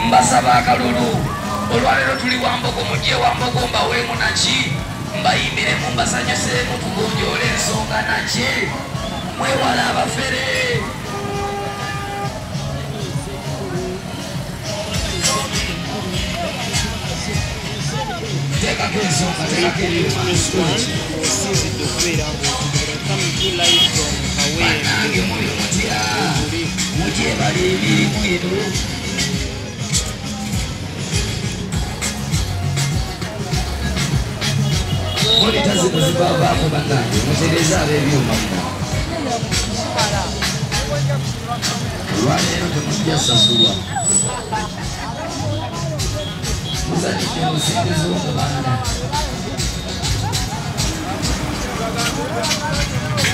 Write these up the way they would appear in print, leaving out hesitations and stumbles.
Mbasaba akalulu olwalero tuli Wambogo mujje Wambogo mbaweemu naki mbayimbire mumbasanyuseemu tugonjoole ensonga naki mwewala abafere tekako ensonga tekako banange muli mutya mujje bali emirimu eno Monita zino zibavaako bannange mutereeza ab'ebyuma olwaleero temujja sasulwa muzanidde musingizo nga banna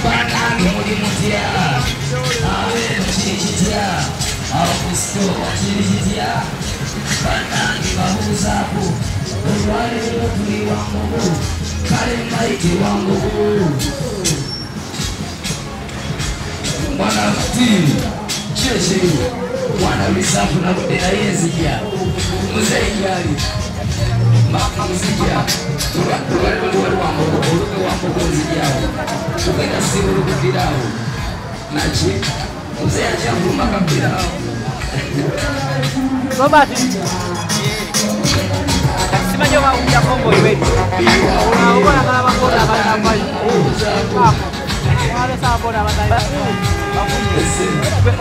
bannange muli mutya abeeno kiri kitya abakusito kiri kitya bannange babuuzaako olwaleero tuli Wambogo kale mbaite Wambogo mwana mutiri kyekyo mwana bisafu nabudde naye enzija muzeyali mama muzija olwali Wambogo oluge Wambogo nzijawo tugenda sibulu kukirawo naki muzeyi akyavuma kapirawo Simanyo ba uya Kongo iwetu. Ubona kala bakora abanabai. Wale sabona abanabai.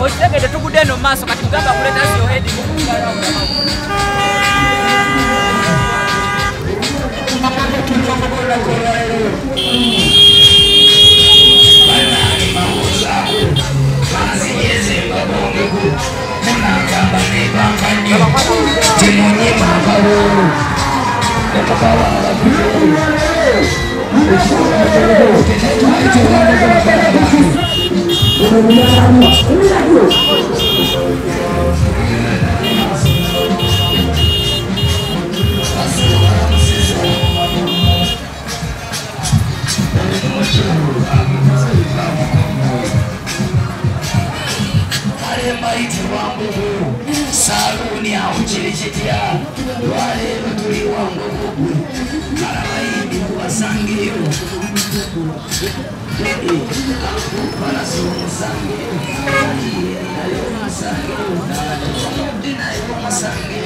Osegede tukudeno maso kati mugamba kuleta sio hedi kukungala mbaite Wambugu saluni auchilichitia walero tuli Wambugu kalamayindi kuwasangiyo Palaso musangiyo inayo musangiyo inayo musangiyo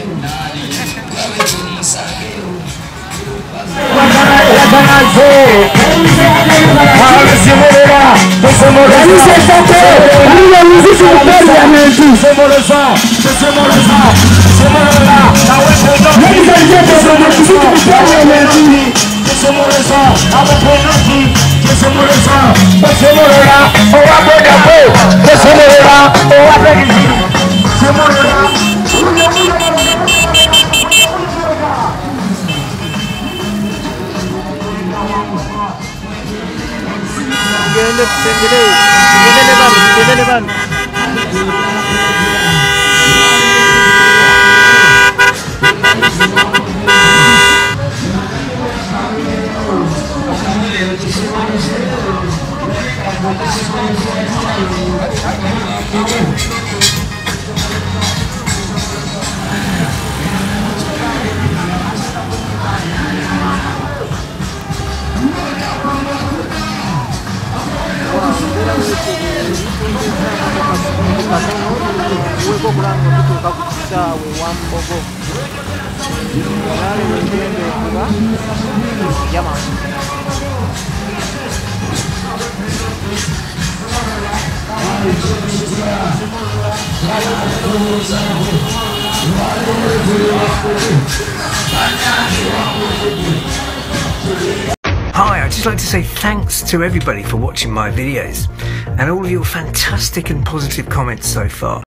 Hi, I'd just like to say thanks to everybody for watching my videos and all of your fantastic and positive comments so far.